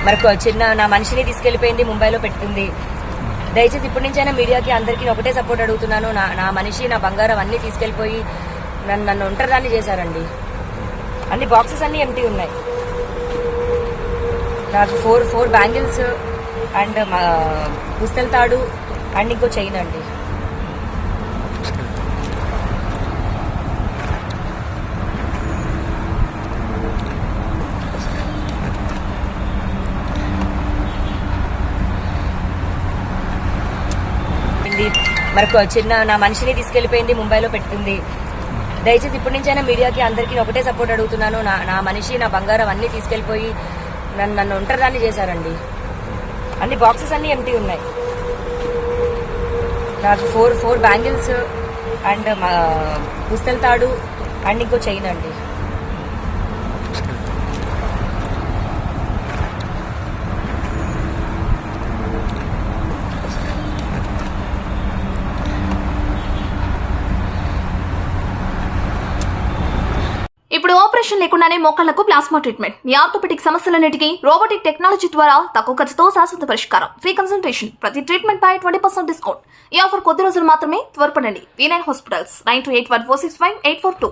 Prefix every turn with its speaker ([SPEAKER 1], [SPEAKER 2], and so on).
[SPEAKER 1] మరి చిన్న నా మనిషిని తీసుకెళ్లిపోయింది, ముంబైలో పెట్టుకుంది. దయచేసి ఇప్పటి నుంచైనా మీడియాకి అందరికీ ఒకటే సపోర్ట్ అడుగుతున్నాను. నా మనిషి, నా బంగారం అన్ని తీసుకెళ్లిపోయి నన్ను ఒంటరిదాన్ని చేశారండి. అన్ని బాక్సెస్ అన్ని ఎంటీ ఉన్నాయి. నాకు ఫోర్ బ్యాంగిల్స్ అండ్ పుస్తల తాడు అండ్ ఇంకో చైన్ అండి. మరి చిన్న నా మనిషిని తీసుకెళ్లిపోయింది, ముంబైలో పెట్టుకుంది. దయచేసి ఇప్పటి నుంచైనా మీడియాకి అందరికీ ఒకటే సపోర్ట్ అడుగుతున్నాను. నా మనిషి, నా బంగారం అన్ని తీసుకెళ్లిపోయి నన్ను ఒంటరిదాన్ని చేశారండి. అన్ని బాక్సెస్ అన్ని ఎంటీ ఉన్నాయి. నాకు ఫోర్ బ్యాంగిల్స్ అండ్ పుస్తల తాడు అండ్ ఇంకో చైన్ అండి.
[SPEAKER 2] ఇప్పుడు ఆపరేషన్ లేకుండానే మోకాళ్లకు ప్లాస్మా ట్రీట్మెంట్. మీ ఆర్థోపెటిక్ సమస్యలన్నిటికీ రోబోటిక్ టెక్నాలజీ ద్వారా తక్కువ ఖర్చుతో శాశ్వత పరిష్కారం. ఫ్రీ కన్సల్టేషన్, ప్రతి ట్రీట్మెంట్ పై 20% డిస్కౌంట్. ఈ ఆఫర్ కొద్ది రోజులు మాత్రమే. త్వరపడండి. V9 hospitals 9281465842.